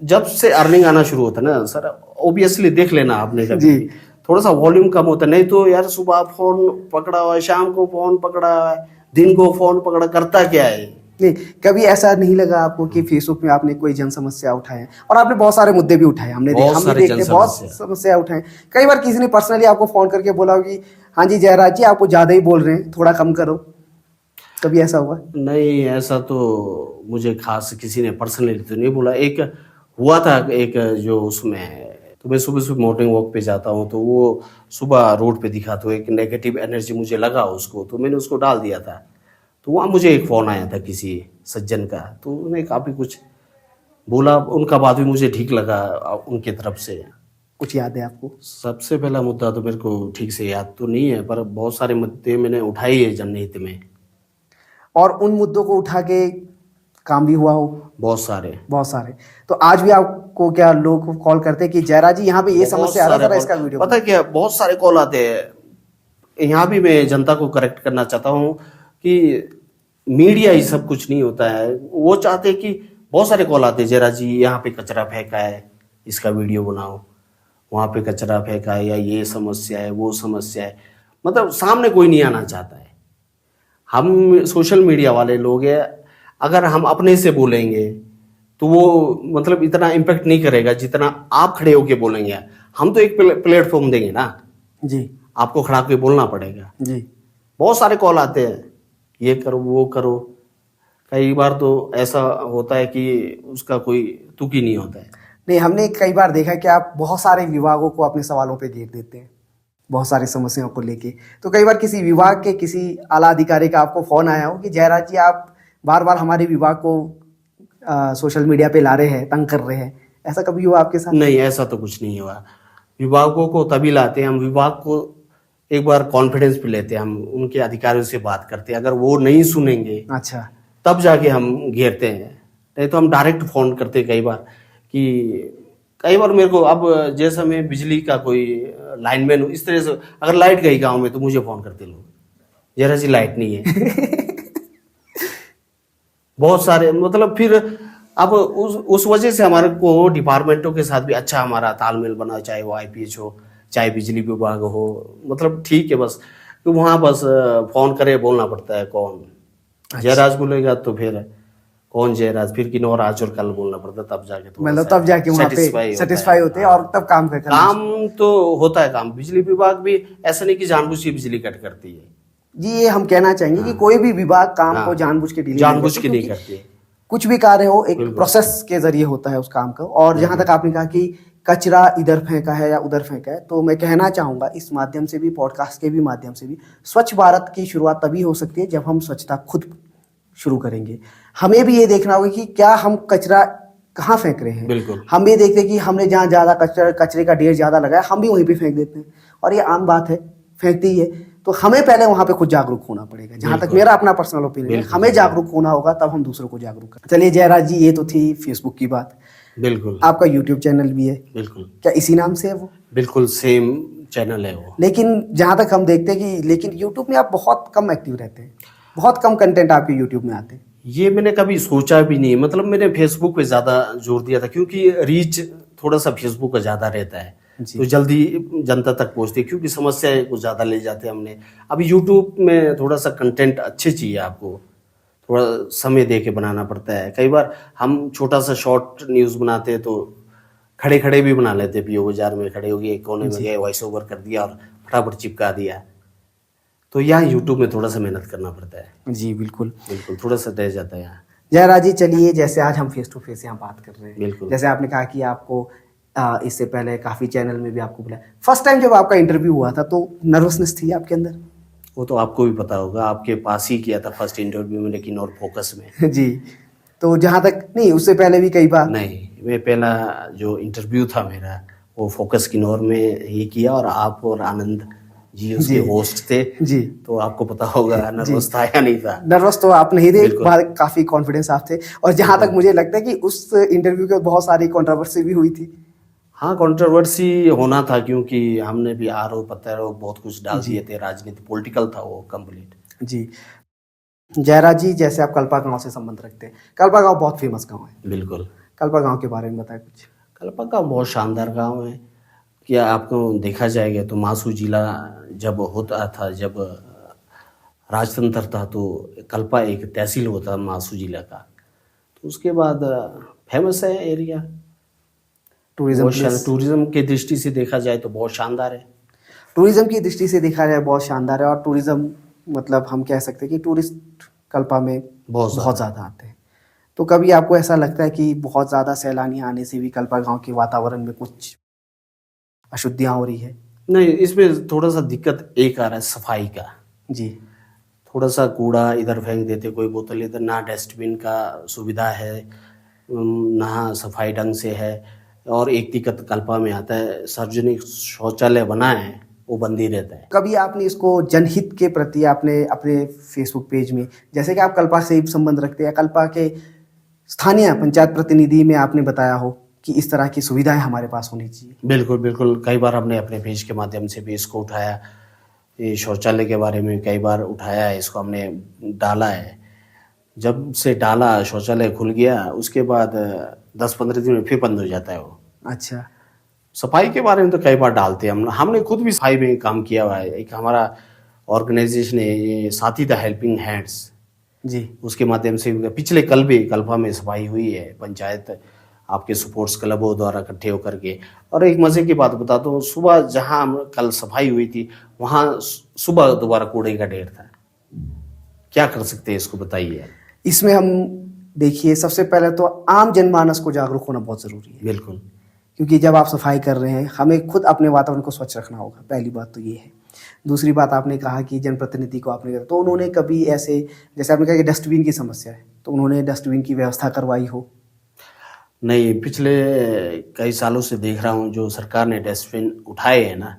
जब से अर्निंग आना शुरू होता है ना सर, ऑब्वियसली देख लेना आपने कभी
जी।
भी, थोड़ा सा वॉल्यूम कम होता है। नहीं तो यार सुबह फोन पकड़ा हुआ है, शाम को फोन पकड़ा हुआ है, दिन को फोन पकड़ा, करता क्या है?
नहीं, कभी ऐसा नहीं लगा आपको कि फेसबुक में आपने कोई जन समस्या उठाए? और आपने बहुत सारे मुद्दे भी उठाए, हम भी
सारे
देखते
जन
बहुत
समस्या।
समस्या उठाए। कई बार किसी ने पर्सनली आपको फोन करके बोला हो कि हाँ जी जयराज जी, आपको ज्यादा ही बोल रहे हैं, थोड़ा कम करो, कभी ऐसा हुआ?
नहीं, ऐसा तो मुझे खास किसी ने पर्सनली तो नहीं बोला। एक हुआ था, एक जो उसमें, तो मैं सुबह सुबह मॉर्निंग वॉक पे जाता हूँ, तो वो सुबह रोड पे दिखा, तो एक नेगेटिव एनर्जी मुझे लगा उसको, तो मैंने उसको डाल दिया था। तो वहाँ मुझे एक फ़ोन आया था किसी सज्जन का, तो उन्होंने काफ़ी कुछ बोला, उनका बात भी मुझे ठीक लगा उनकी तरफ से।
कुछ याद है आपको?
सबसे पहला मुद्दा तो मेरे को ठीक से याद तो नहीं है, पर बहुत सारे मुद्दे मैंने उठाए है जनहित में।
और उन मुद्दों को उठा के काम भी हुआ हो?
बहुत सारे।
बहुत सारे। तो आज भी आपको क्या लोग कॉल करते हैं कि जयराज जी यहाँ पे ये समस्या आ रहा था, इसका वीडियो
पता है क्या, बहुत सारे कॉल आते हैं। यहाँ भी मैं जनता को करेक्ट करना चाहता हूँ कि मीडिया ही सब कुछ नहीं होता है। वो चाहते हैं कि बहुत सारे कॉल आते हैं, जयराज जी यहाँ पे कचरा फेंका है, इसका वीडियो बनाओ, वहाँ पे कचरा फेंका है, या ये समस्या है, वो समस्या है। मतलब सामने कोई नहीं आना चाहता है। हम सोशल मीडिया वाले लोग हैं, अगर हम अपने से बोलेंगे तो वो मतलब इतना इम्पेक्ट नहीं करेगा जितना आप खड़े होके बोलेंगे। हम तो एक प्लेटफॉर्म देंगे ना,
जी
आपको खड़ा होके बोलना पड़ेगा।
जी।
बहुत सारे कॉल आते हैं, ये करो वो करो। कई बार तो ऐसा होता है कि उसका कोई तुक ही नहीं होता है।
नहीं, हमने कई बार देखा कि आप बहुत सारे विभागों को अपने सवालों पे घेर देते हैं, बहुत सारी समस्याओं को लेके। तो कई बार किसी विभाग के किसी आला अधिकारी का आपको फोन आया हो कि जयराज जी आप बार बार हमारे विभाग को सोशल मीडिया पे ला रहे हैं, तंग कर रहे हैं, ऐसा कभी हुआ आपके साथ?
नहीं, ऐसा तो कुछ नहीं हुआ। विभागों को तभी लाते हैं हम, विभाग को एक बार कॉन्फिडेंस पे लेते हैं, हम उनके अधिकारियों से बात करते हैं। अगर वो नहीं सुनेंगे
अच्छा।
तब जाके हम घेरते हैं, नहीं तो हम डायरेक्ट फोन करते हैं। कई बार मेरे को, अब जैसा मैं बिजली का कोई लाइनमैन हूँ, इस तरह से अगर लाइट गई गांव में तो मुझे फोन करते लोग, जरा सी लाइट नहीं है। बहुत सारे, मतलब फिर अब उस वजह से हमारे को डिपार्टमेंटों के साथ भी अच्छा हमारा तालमेल बना, चाहे वो आईपीएच हो, चाहे बिजली विभाग हो, मतलब ठीक है। बस तो वहाँ बस फोन करे, बोलना पड़ता है कौन जयराज बोलेगा तो फिर कौन जयराज, फिर किन्नौर आज और कल बोलना पड़ता है, तब जाके तो
मतलब तब जाके वहाँ पे सेटिस्फाई होते हैं और तब काम करना।
काम तो होता है काम। बिजली विभाग भी ऐसा नहीं कि जानबूझ के बिजली कट करती है
जी, ये हम कहना चाहेंगे कि कोई भी विभाग काम को जानबूझ के
जानबूझ के नहीं करती है।
कुछ भी कार्य हो एक प्रोसेस के जरिए होता है उस काम का। और जहां तक आपने कहा कि कचरा इधर फेंका है या उधर फेंका है, तो मैं कहना चाहूंगा इस माध्यम से भी, पॉडकास्ट के भी माध्यम से भी, स्वच्छ भारत की शुरुआत तभी हो सकती है जब हम स्वच्छता खुद शुरू करेंगे। हमें भी ये देखना होगा कि क्या हम कचरा कहाँ फेंक रहे हैं।
बिल्कुल।
हम ये देखते हैं कि हमने जहाँ ज्यादा कचरे का ढेर ज्यादा लगाया, हम भी वहीं पे फेंक देते हैं, और ये आम बात है, फेंकते ही है। तो हमें पहले वहां पे खुद जागरूक होना पड़ेगा। जहां तक मेरा अपना पर्सनल ओपिनियन है, हमें जागरूक होना होगा, तब हम दूसरों को जागरूक करें। चलिए जयराज जी, ये तो थी फेसबुक की बात।
बिल्कुल।
आपका यूट्यूब चैनल भी है,
बिल्कुल।
क्या इसी नाम से है वो?
बिल्कुल सेम चैनल है वो।
लेकिन जहां तक हम देखते हैं कि लेकिन यूट्यूब में आप बहुत कम एक्टिव रहते हैं, बहुत कम कंटेंट आपके यूट्यूब में आते हैं।
ये मैंने कभी सोचा भी नहीं, मतलब मैंने फेसबुक पे ज्यादा जोर दिया था, क्योंकि रीच थोड़ा सा फेसबुक का ज्यादा रहता है।
जी।
तो जल्दी जनता तक पहुंचती है, क्योंकि समस्याएं कुछ ज़्यादा ले जाते हैं हमने। अभी यूट्यूब में थोड़ा सा कंटेंट अच्छे चाहिए आपको, थोड़ा समय दे के बनाना पड़ता है। कई बार हम छोटा सा शॉर्ट न्यूज़ बनाते हैं तो खड़े खड़े भी बना लेते, पीओ बाजार में खड़े हो गए, एक कोने में
जी।
गए, वॉइस ओवर कर दिया और फटाफट चिपका दिया। तो यहाँ यूट्यूब में थोड़ा सा मेहनत करना पड़ता है।
जी बिल्कुल।
बिल्कुल, थोड़ा सा रह जाता है यहाँ।
जयराज जी, चलिए जैसे आज हम फेस टू फेस यहाँ बात कर रहे हैं,
बिल्कुल।
जैसे आपने कहा कि आपको इससे पहले काफ़ी चैनल में भी आपको बुलाया, फर्स्ट टाइम जब आपका इंटरव्यू हुआ था तो नर्वसनेस थी आपके अंदर?
वो तो आपको भी पता होगा, आपके पास ही किया था फर्स्ट इंटरव्यू में, लेकिन और फोकस में।
जी। तो जहाँ तक नहीं, उससे पहले भी कई बार?
नहीं, मैं पहला जो इंटरव्यू था मेरा वो फोकस किन्नौर में ही किया, और आप और आनंद जी उसके
जी।
होस्ट थे।
जी।
तो आपको पता होगा नर्वस था या नहीं था।
नर्वस तो आप नहीं थे,
बिल्कुल।
काफ़ी कॉन्फिडेंस आप थे। और जहाँ तक मुझे लगता है कि उस इंटरव्यू के बहुत सारी कंट्रोवर्सी भी हुई थी।
हाँ, कंट्रोवर्सी होना था, क्योंकि हमने भी आरोप प्रत्यारोप बहुत कुछ डाल दिए थे, राजनीति पॉलिटिकल था वो कंप्लीट।
जी। जयराज जी, जैसे आप कल्पा गांव से संबंध रखते हैं, कल्पा गांव बहुत फेमस गांव है।
बिल्कुल।
कल्पा गांव के बारे में बताएं कुछ।
कल्पा का बहुत शानदार गांव है। क्या आपको देखा जाएगा तो मासू जिला जब होता था, जब राजतंत्र था, तो कल्पा एक तहसील होता मासू जिला का। तो उसके बाद फेमस है एरिया, टूरिज्म की दृष्टि से देखा जाए तो बहुत शानदार है।
टूरिज्म की दृष्टि से देखा जाए बहुत शानदार है, और टूरिज्म मतलब हम कह सकते हैं कि टूरिस्ट कल्पा में बहुत ज़्यादा आते हैं। तो कभी आपको ऐसा लगता है कि बहुत ज़्यादा सैलानी आने से भी कल्पा गांव के वातावरण में कुछ अशुद्धियाँ हो रही है?
नहीं, इसमें थोड़ा सा दिक्कत एक आ रहा है सफाई का।
जी।
थोड़ा सा कूड़ा इधर फेंक देते, कोई बोतल इधर, ना डस्टबिन का सुविधा है, ना सफाई ढंग से है। और एक दिक्कत कल्पा में आता है, सार्वजनिक शौचालय बना है वो बंद ही रहता है।
कभी आपने इसको जनहित के प्रति आपने अपने फेसबुक पेज में, जैसे कि आप कल्पा से संबंध रखते हैं, कल्पा के स्थानीय पंचायत प्रतिनिधि में आपने बताया हो कि इस तरह की सुविधाएं हमारे पास होनी चाहिए?
बिल्कुल बिल्कुल, कई बार हमने अपने पेज के माध्यम से भी इसको उठाया, ये शौचालय के बारे में कई बार उठाया है, इसको हमने डाला है। जब से डाला शौचालय खुल गया, उसके बाद 10-15 दिन में फिर बंद हो जाता है वो।
अच्छा।
सफाई के बारे में तो कई बार डालते हैं हमने खुद भी सफाई में काम किया हुआ है। एक हमारा ऑर्गेनाइजेशन है ये साथी द हेल्पिंग हैंड्स
जी।
उसके माध्यम से पिछले कल भी कल्पा में सफाई हुई है, पंचायत आपके स्पोर्ट्स क्लबों द्वारा इकट्ठे होकर के। और एक मजे की बात बताता हूँ, सुबह जहाँ कल सफाई हुई थी वहाँ सुबह दोबारा कूड़े का ढेर था। क्या कर सकते हैं इसको बताइए।
इसमें हम देखिए, सबसे पहले तो आम जनमानस को जागरूक होना बहुत ज़रूरी है।
बिल्कुल,
क्योंकि जब आप सफाई कर रहे हैं, हमें खुद अपने वातावरण को स्वच्छ रखना होगा, पहली बात तो ये है। दूसरी बात, आपने कहा कि जनप्रतिनिधि को आपने कहा, तो उन्होंने कभी ऐसे, जैसे आपने कहा कि डस्टबिन की समस्या है, तो उन्होंने डस्टबिन की व्यवस्था करवाई हो?
नहीं, पिछले कई सालों से देख रहा हूँ जो सरकार ने डस्टबिन उठाए हैं ना,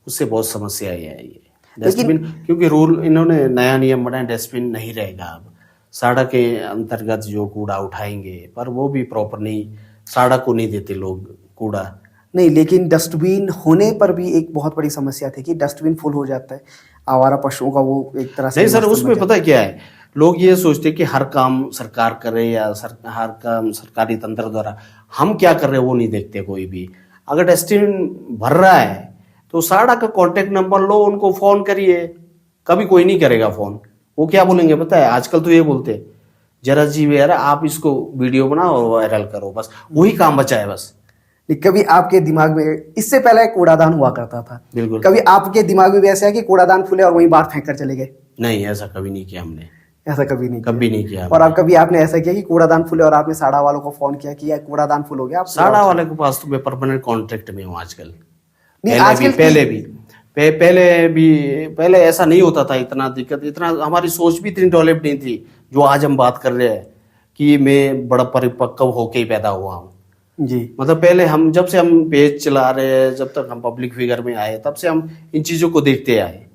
उससे बहुत समस्या है ये डस्टबिन। क्योंकि रूल इन्होंने नया नियम बनाया, डस्टबिन नहीं रहेगा अब। साड़ा के अंतर्गत जो कूड़ा उठाएंगे, पर वो भी प्रॉपर नहीं, साड़ा को नहीं देते लोग कूड़ा।
नहीं, लेकिन डस्टबिन होने पर भी एक बहुत बड़ी समस्या थी कि डस्टबिन फुल हो जाता है, आवारा पशुओं का वो एक तरह से।
नहीं सर, उसमें पता क्या है, लोग ये सोचते कि हर काम सरकार करे या हर काम सरकारी तंत्र द्वारा। हम क्या कर रहे हैं वो नहीं देखते कोई भी। अगर डस्टबिन भर रहा है तो साड़ा का कांटेक्ट नंबर लो, उनको फोन करिए। कभी कोई नहीं करेगा फोन, वो क्या बोलेंगे पता है, आजकल तो ये बोलते, जरा जी यार आप इसको वीडियो बनाओ और वायरल करो, बस वही काम बचा है बस।
कभी आपके दिमाग में, इससे पहले कूड़ादान हुआ करता था,
बिल्कुल,
कभी आपके दिमाग में भी ऐसा है कि कूड़ादान खुले और वहीं बाहर फेंक कर चले गए?
नहीं, ऐसा कभी नहीं किया हमने,
ऐसा कभी नहीं
किया।
और आप कभी आपने ऐसा किया कि कूड़ादान फुले और आपने साड़ा वालों को फोन किया कि यार कूड़ादान फुल हो गया?
साड़ा वाले के पास तो मैं परमानेंट कॉन्ट्रैक्ट में हूँ आजकल। पहले ऐसा नहीं होता था, इतना दिक्कत, इतना हमारी सोच भी इतनी डेवलप नहीं थी जो आज हम बात कर रहे हैं कि मैं बड़ा परिपक्व होके ही पैदा हुआ हूँ
जी।
मतलब पहले हम जब से हम पेज चला रहे हैं, जब तक हम पब्लिक फिगर में आए, तब से हम इन चीज़ों को देखते आए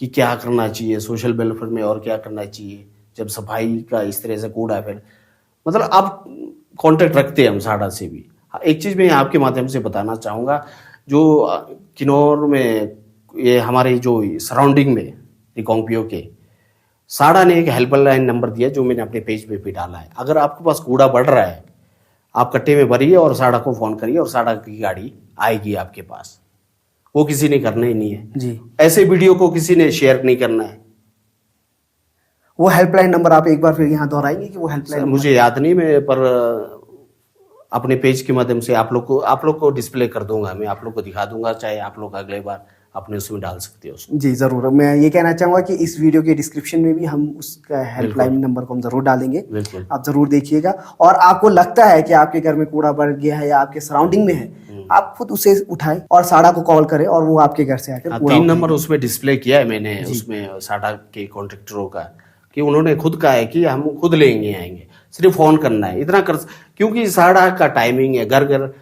कि क्या करना चाहिए सोशल वेलफेयर में और क्या करना चाहिए। जब सफाई का इस तरह से कूड़ा फिर मतलब अब कांटेक्ट रखते हैं हम साड़ा से भी। एक चीज़ मैं आपके माध्यम से बताना चाहूँगा, जो किन्नौर में ये हमारे जो सराउंडिंग में रिकांगपिओ के साड़ा ने एक हेल्पलाइन नंबर दिया जो मैंने अपने पेज पे भी डाला है। अगर आपके पास कूड़ा बढ़ रहा है, आप कट्टे में भरिए और साड़ा को फोन करिए और साड़ा की गाड़ी आएगी आपके पास। वो किसी ने करना ही नहीं है
जी।
ऐसे वीडियो को किसी ने शेयर नहीं करना है।
वो हेल्पलाइन नंबर आप एक बार फिर यहाँ दोहराएंगे कि वो
सर,
हेल्पलाइन
मुझे याद नहीं, मैं पर अपने पेज के माध्यम से आप लोग को डिस्प्ले कर दूंगा, मैं आप लोग को दिखा दूंगा, चाहे आप लोग अगले बार अपने उसमें डाल सकते हो उसको।
जी ज़रूर। मैं ये कहना चाहूँगा कि इस वीडियो के डिस्क्रिप्शन में भी हम उसका हेल्पलाइन नंबर को हम ज़रूर डालेंगे,
बिल्कुल।
आप ज़रूर देखिएगा। और आपको लगता है कि आपके घर में कूड़ा बढ़ गया है या आपके सराउंडिंग में है, आप खुद उसे उठाएं और साड़ा को कॉल करें और वो आपके घर से आकर कूड़ा
3 नंबर उसमें डिस्प्ले किया है मैंने उसमें साड़ा के कॉन्ट्रैक्टरों का, कि उन्होंने खुद कहा है कि हम खुद लेंगे आएंगे, सिर्फ फोन करना है, इतना कर। क्योंकि साड़ा का टाइमिंग है, घर घर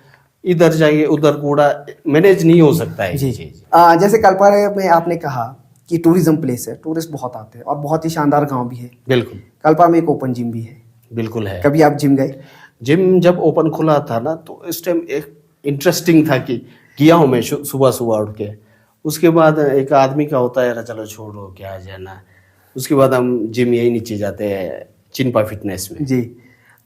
इधर जाइए उधर कूड़ा मैनेज नहीं हो सकता है ये चीज।
जैसे कल्पा में आपने कहा कि टूरिज्म प्लेस है, टूरिस्ट बहुत आते हैं और बहुत ही शानदार गांव भी है।
बिल्कुल।
कल्पा में एक ओपन जिम भी है।
बिल्कुल है।
कभी आप जिम गए?
जिम जब ओपन खुला था ना, तो इस टाइम एक इंटरेस्टिंग था कि किया हूँ मैं सुबह सुबह उठ के। उसके बाद एक आदमी का होता है, चलो छोड़ो क्या जाना। उसके बाद हम जिम यही नीचे जाते हैं चिंपा फिटनेस में।
जी।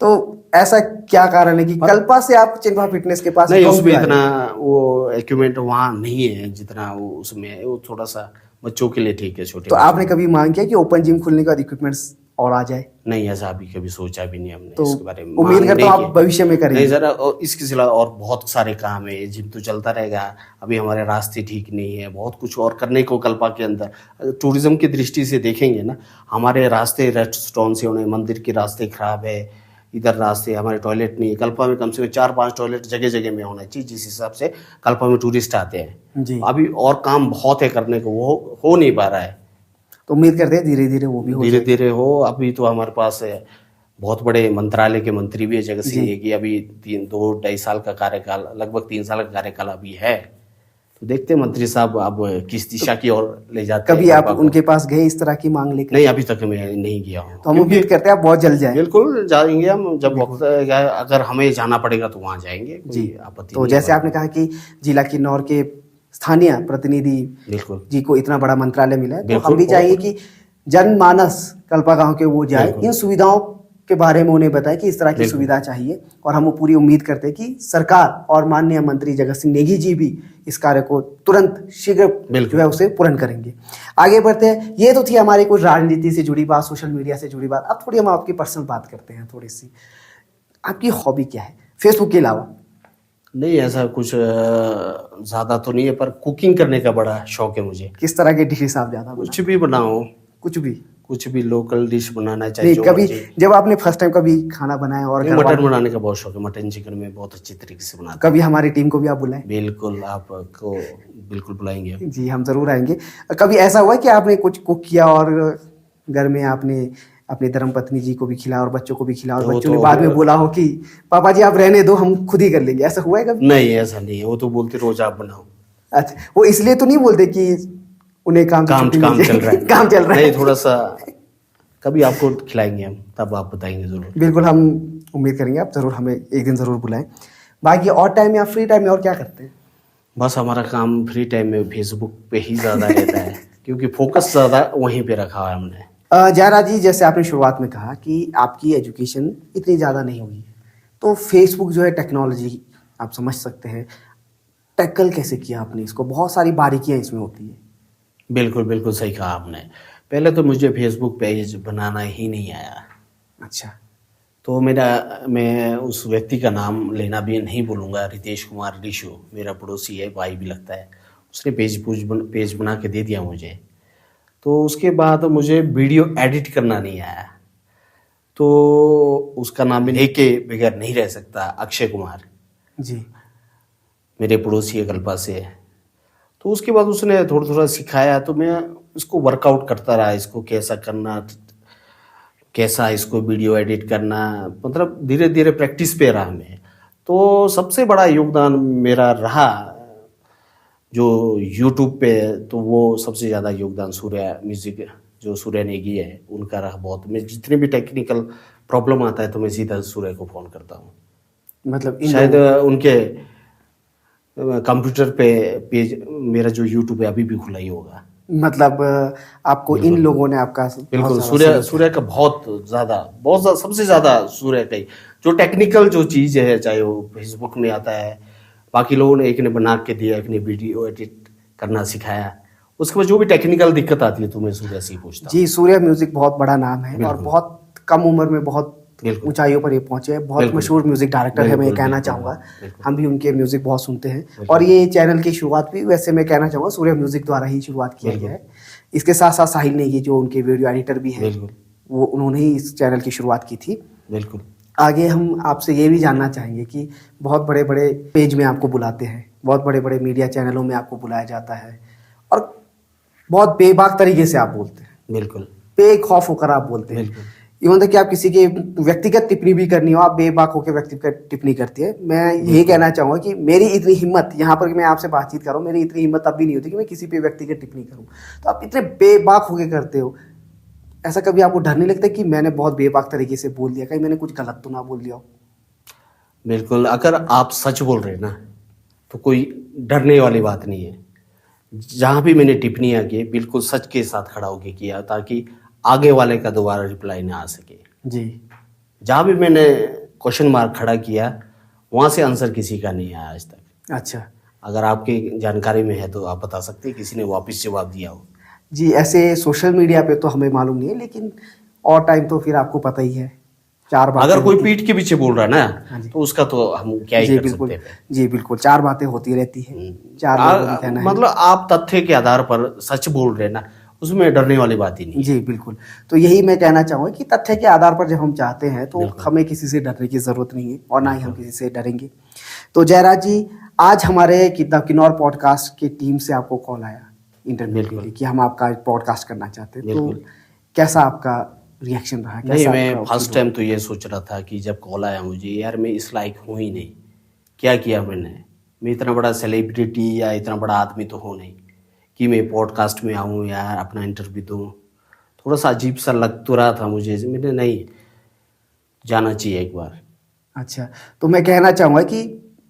तो ऐसा क्या कारण है कि कल्पा से आप चिंपा फिटनेस के पास
नहीं, उसमें इतना वो इक्विपमेंट वहाँ नहीं है जितना वो उसमें है। वो थोड़ा सा बच्चों के लिए ठीक है, छोटे।
तो आपने कभी मांग किया कि ओपन जिम खुलने के बाद इक्विपमेंट्स और आ जाए?
नहीं, ऐसा अभी कभी सोचा भी नहीं हमने
तो
इसके बारे में।
उम्मीद करता हूँ आप भविष्य में करेंगे।
नहीं जरा, और इसके सिवा और बहुत सारे काम है, जिम तो चलता रहेगा। अभी हमारे रास्ते ठीक नहीं है, बहुत कुछ और करने को कल्पा के अंदर। टूरिज्म की दृष्टि से देखेंगे ना, हमारे रास्ते रेस्टोरेंट से होने, मंदिर के रास्ते खराब है, इधर रास्ते, हमारे टॉयलेट नहीं है। कल्पा में कम से कम 4-5 टॉयलेट जगह जगह में होना चाहिए, जिस हिसाब से कल्पा में टूरिस्ट आते हैं।
जी।
अभी और काम बहुत है करने को, वो हो नहीं पा रहा है।
तो उम्मीद करते हैं धीरे धीरे वो भी हो
धीरे धीरे हो। अभी तो हमारे पास बहुत बड़े मंत्रालय के मंत्री भी है जगत सिंह नेगी। अभी 2-2.5 साल का कार्यकाल, लगभग 3 साल का कार्यकाल अभी है। तो देखते हैं मंत्री साहब अब किस दिशा की ओर ले जाते हैं।
कभी आप उनके पास गए इस तरह की मांग लेकर?
नहीं, अभी तक मैं नहीं गया हूँ।
तो हम उम्मीद करते हैं आप बहुत जल्द जाएं।
बिल्कुल जाएंगे हम, जब वक्त अगर हमें जाना पड़ेगा तो वहाँ जाएंगे।
जी।
आपत्ति
तो जैसे आपने कहा कि जिला किन्नौर के स्थानीय प्रतिनिधि
बिल्कुल
जी को इतना बड़ा मंत्रालय मिला है, तो
बिल्कुल,
हम भी चाहेंगे कि जनमानस कल्पा गांव के वो जाए, इन सुविधाओं के बारे में उन्हें बताएं कि इस तरह की सुविधा चाहिए। और हम वो पूरी उम्मीद करते हैं कि सरकार और माननीय मंत्री जगत सिंह नेगी जी भी इस कार्य को तुरंत शीघ्र जो है उसे पूर्ण करेंगे। आगे बढ़ते हैं। ये तो थी हमारी कुछ राजनीति से जुड़ी बात, सोशल मीडिया से जुड़ी बात। अब थोड़ी हम आपकी पर्सनल बात करते हैं। थोड़ी सी आपकी हॉबी क्या है फेसबुक के अलावा?
नहीं, ऐसा कुछ ज्यादा तो नहीं है, पर कुकिंग करने का बड़ा शौक है मुझे।
किस तरह के डिशेस आप ज्यादा?
कुछ भी बनाओ,
कुछ भी
लोकल डिश बनाना चाहिए।
कभी जब आपने फर्स्ट टाइम कभी खाना बनाया और
मटन बनाने का बहुत शौक है। मटन चिकन में बहुत अच्छी तरीके से बनाता
कभी हमारी टीम को भी आप बुलाएं?
बिल्कुल, आपको बिल्कुल बुलाएंगे।
जी, हम जरूर आएंगे। कभी ऐसा हुआ कि आपने कुछ कुक किया और घर में आपने अपनी धर्मपत्नी जी को भी खिलाया और बच्चों को भी खिलाया और बच्चों ने बाद में बोला हो कि पापा जी आप रहने दो, हम खुद ही कर लेंगे? ऐसा हुआ है कभी?
नहीं, ऐसा नहीं है। वो तो बोलते रोज आप बनाओ।
अच्छा, वो इसलिए तो नहीं बोलते कि उन्हें काम
चल रहा है
काम चल रहा है?
नहीं, थोड़ा सा कभी आपको खिलाएंगे हम, तब आप बताएंगे जरूर।
बिल्कुल, हम उम्मीद करेंगे आप जरूर हमें एक दिन जरूर बुलाएं। बाकी और टाइम या फ्री टाइम में और क्या करते हैं?
बस हमारा काम फ्री टाइम में फेसबुक पे ही ज्यादा रहता है क्योंकि फोकस ज्यादा वहीं पे रखा है हमने।
जयरा जी, जैसे आपने शुरुआत में कहा कि आपकी एजुकेशन इतनी ज़्यादा नहीं हुई, तो फेसबुक जो है टेक्नोलॉजी आप समझ सकते हैं, टैकल कैसे किया आपने इसको? बहुत सारी बारीकियां इसमें होती है।
बिल्कुल बिल्कुल सही कहा आपने। पहले तो मुझे फेसबुक पेज बनाना ही नहीं आया।
अच्छा।
तो मैं उस व्यक्ति का नाम लेना भी नहीं बोलूँगा, रितेश कुमार रिशु, मेरा पड़ोसी है, भाई भी लगता है। उसने पेज बना के दे दिया मुझे। तो उसके बाद मुझे वीडियो एडिट करना नहीं आया, तो उसका नाम मैं के बगैर नहीं रह सकता, अक्षय कुमार
जी,
मेरे पड़ोसी है कल्पा से। तो उसके बाद उसने थोड़ा थोड़ा सिखाया, तो मैं इसको वर्कआउट करता रहा, इसको कैसा करना, कैसा इसको वीडियो एडिट करना, मतलब धीरे धीरे प्रैक्टिस पे रहा मैं। तो सबसे बड़ा योगदान मेरा रहा जो यूट्यूब पे, तो वो सबसे ज़्यादा योगदान सूर्या म्यूजिक, जो सूर्या नेगी है, उनका रहा बहुत। मैं जितने भी टेक्निकल प्रॉब्लम आता है तो मैं सीधा सूर्या को फ़ोन करता हूँ।
मतलब
शायद उनके कंप्यूटर पे पेज मेरा जो यूट्यूब है अभी भी खुला ही होगा।
मतलब आपको इन लोगों ने आपका
बिल्कुल सूर्या का बहुत ज़्यादा सबसे ज़्यादा सूर्या का ही, जो टेक्निकल जो चीज़ है, चाहे वो फेसबुक में आता है, बाकी लोगों ने, एक ने बना के दिया, एक ने वीडियो एडिट करना सिखाया, उसके बाद जो भी टेक्निकल दिक्कत आती है तो मैं सूर्या से ही पूछता हूँ।
जी, सूर्या म्यूजिक बहुत बड़ा नाम है और बहुत कम उम्र में बहुत
बिल्कुल।
ऊंचाइयों पर ये पहुंचे हैं। बहुत
बिल्कुल।
मशहूर म्यूजिक डायरेक्टर है, मैं ये
बिल्कुल,
कहना
बिल्कुल,
चाहूँगा।
बिल्कुल।
हम भी उनके म्यूजिक बहुत सुनते हैं
बिल्कुल।
और ये चैनल की शुरुआत भी वैसे मैं कहना चाहूँगा सूर्या म्यूजिक द्वारा ही शुरुआत किया
बिल्कुल।
गया है। इसके साथ साथ साहिल नेगी जो उनके वीडियो एडिटर भी हैं,
बिल्कुल।
वो उन्होंने ही इस चैनल की शुरुआत की थी।
बिल्कुल।
आगे हम आपसे ये भी जानना चाहेंगे कि बहुत बड़े बड़े पेज में आपको बुलाते हैं, बहुत बड़े बड़े मीडिया चैनलों में आपको बुलाया जाता है और बहुत बेबाक तरीके से आप बोलते हैं,
बिल्कुल।
बेखौफ होकर आप बोलते हैं।
बिल्कुल।
इवन तक कि आप किसी के व्यक्तिगत टिप्पणी भी करनी हो, आप बेबाक होकर व्यक्तिगत टिप्पणी करती है। मैं यही कहना चाहूँगा कि मेरी इतनी हिम्मत, यहाँ पर मैं आपसे बातचीत कर रहा हूँ, मेरी इतनी हिम्मत तब भी नहीं होती कि मैं किसी पे व्यक्तिगत टिप्पणी करूँ। तो आप इतने बेबाक होकर करते हो, ऐसा कभी आपको डर नहीं लगता कि मैंने बहुत बेबाक तरीके से बोल दिया, कहीं मैंने कुछ गलत तो ना बोल दिया हो?
बिल्कुल, अगर आप सच बोल रहे हैं ना तो कोई डरने वाली बात नहीं है। जहाँ भी मैंने टिप्पणियाँ की बिल्कुल सच के साथ खड़ा होकर किया, ताकि आगे वाले का दोबारा रिप्लाई ना आ सके।
जी।
जहाँ भी मैंने क्वेश्चन मार्क खड़ा किया वहाँ से आंसर किसी का नहीं आया आज तक।
अच्छा
अगर आपकी जानकारी में है तो आप बता सकते हैं किसी ने वापस जवाब दिया हो?
जी, ऐसे सोशल मीडिया पे तो हमें मालूम नहीं है, लेकिन और टाइम तो फिर आपको पता ही है, चार बातें
अगर कोई
होती-
पीठ के पीछे बोल रहा है
हाँ जी।
ना तो उसका तो हम क्या ही
जी
कर
बिल्कुल,
सकते हैं।
जी बिल्कुल, चार बातें होती रहती है, चार लोगों का कहना है।
मतलब आप तथ्य के आधार पर सच बोल रहे हैं ना, उसमें डरने वाली बात ही नहीं है।
जी बिल्कुल, तो यही मैं कहना चाहूँगा कि तथ्य के आधार पर जब हम चाहते हैं तो
बिल्कुल।
हमें किसी से डरने की ज़रूरत नहीं है और ना ही हम किसी से डरेंगे। तो जयराज जी, आज हमारे किन्नौर पॉडकास्ट की टीम से आपको कॉल आया इंटरव्यू के
बिल्कुल।
लिए कि हम आपका पॉडकास्ट करना चाहते हैं, तो
बिल्कुल।
कैसा आपका रिएक्शन रहा?
नहीं,
कैसा
मैं
आपका
फर्स्ट टाइम तो ये सोच रहा था कि जब कॉल आया मुझे, यार मैं इस लायक हूँ ही नहीं, क्या किया मैंने, मैं इतना बड़ा सेलिब्रिटी या इतना बड़ा आदमी तो हूँ नहीं कि मैं पॉडकास्ट में आऊँ या अपना इंटरव्यू दूँ। थोड़ा सा अजीब सा लग तो रहा था मुझे, मैंने नहीं, जाना चाहिए एक बार।
अच्छा, तो मैं कहना चाहूँगा कि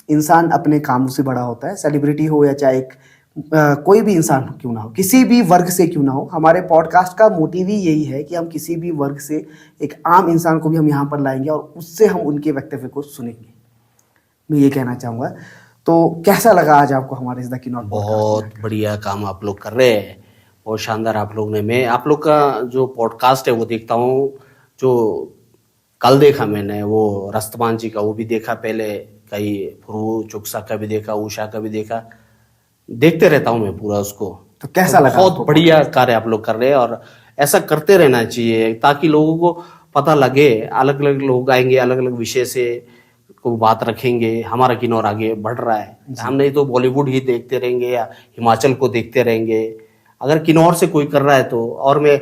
इंसान अपने कामों से बड़ा होता है, सेलिब्रिटी हो या चाहे कोई भी इंसान क्यों ना हो, किसी भी वर्ग से क्यों ना हो। हमारे पॉडकास्ट का मोटिव ही यही है कि हम किसी भी वर्ग से एक आम इंसान को भी हम यहाँ पर लाएंगे और उससे हम उनके वक्तव्य को सुनेंगे, मैं ये कहना चाहूँगा। तो कैसा लगा आज आपको हमारे इस द किन्नौर पॉडकास्ट में
बहुत
आकर?
बढ़िया काम आप लोग कर रहे हैं, बहुत शानदार आप लोग ने। मैं आप लोग का जो पॉडकास्ट है वो देखता हूँ, जो कल देखा मैंने वो रस्तमान जी का, वो भी देखा पहले, कई फरू चुकसा का भी देखा, उषा का भी देखा, देखते रहता हूँ मैं पूरा उसको।
तो कैसा लगा
बहुत
आपको
बढ़िया कार्य आप लोग कर रहे हैं और ऐसा करते रहना चाहिए ताकि लोगों को पता लगे। अलग अलग लोग आएंगे, अलग अलग विषय से कोई बात रखेंगे, हमारा किन्नौर आगे बढ़ रहा है। हम नहीं तो बॉलीवुड ही देखते रहेंगे या हिमाचल को देखते रहेंगे। अगर किन्नौर से कोई कर रहा है तो, और मैं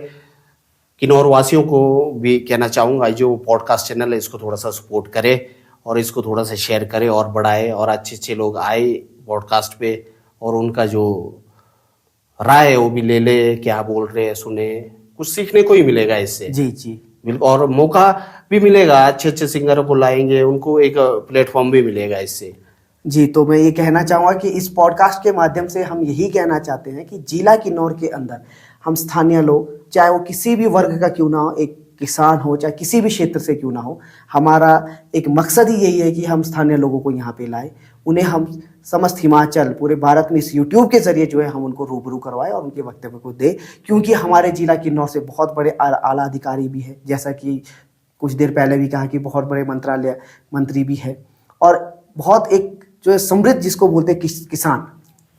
किन्नौर वासियों को भी कहना चाहूँगा जो पॉडकास्ट चैनल है इसको थोड़ा सा सपोर्ट करे और इसको थोड़ा सा शेयर करे और बढ़ाए, और अच्छे अच्छे लोग आए पॉडकास्ट पे और उनका जो राय है वो भी ले ले, क्या बोल रहे हैं सुने, कुछ सीखने को ही मिलेगा इससे।
जी जी
बिल्कुल, और मौका भी मिलेगा, अच्छे अच्छे सिंगरों को लाएंगे, उनको एक प्लेटफॉर्म भी मिलेगा इससे।
जी, तो मैं ये कहना चाहूँगा कि इस पॉडकास्ट के माध्यम से हम यही कहना चाहते हैं कि जिला किन्नौर के अंदर हम स्थानीय लोग, चाहे वो किसी भी वर्ग का क्यों ना हो, एक किसान हो चाहे किसी भी क्षेत्र से क्यों ना हो, हमारा एक मकसद ही यही है कि हम स्थानीय लोगों को यहाँ पे लाएं, उन्हें हम समस्त हिमाचल, पूरे भारत में इस यूट्यूब के जरिए जो है हम उनको रूबरू करवाएं और उनके वक्तव्य को दें। क्योंकि हमारे जिला किन्नौर से बहुत बड़े आला अधिकारी भी है, जैसा कि कुछ देर पहले भी कहा कि बहुत बड़े मंत्री भी है, और बहुत एक जो है समृद्ध जिसको बोलते हैं किसान,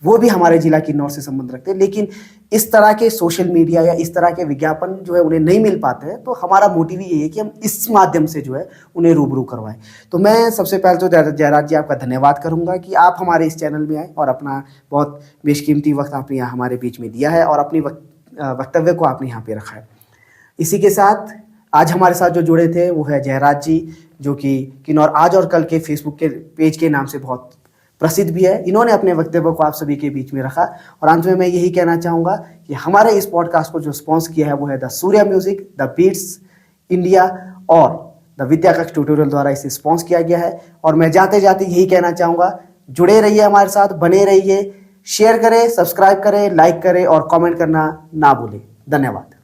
वो भी हमारे जिला किन्नौर से संबंध रखते हैं। लेकिन इस तरह के सोशल मीडिया या इस तरह के विज्ञापन जो है उन्हें नहीं मिल पाते हैं, तो हमारा मोटिव यही है कि हम इस माध्यम से जो है उन्हें रूबरू करवाएं। तो मैं सबसे पहले तो जयराज जी आपका धन्यवाद करूंगा कि आप हमारे इस चैनल में आए और अपना बहुत बेशकीमती वक्त आपने यहाँ हमारे बीच में दिया है और अपनी वक्तव्य को आपने यहाँ पे रखा है। इसी के साथ आज हमारे साथ जो जुड़े थे वो है जयराज जी, जो कि किन्नौर आज और कल के फेसबुक के पेज के नाम से बहुत प्रसिद्ध भी है। इन्होंने अपने वक्तव्य को आप सभी के बीच में रखा। और अंत में मैं यही कहना चाहूँगा कि हमारे इस पॉडकास्ट को जो स्पॉन्सर किया है वो है the Surya Music, the Beats India और द विद्या कक्ष ट्यूटोरियल द्वारा इसे स्पॉन्सर किया गया है। और मैं जाते जाते यही कहना चाहूँगा, जुड़े रहिए हमारे साथ, बने रहिए, शेयर करें, सब्सक्राइब करें, लाइक करें और कमेंट करना ना भूलें। धन्यवाद।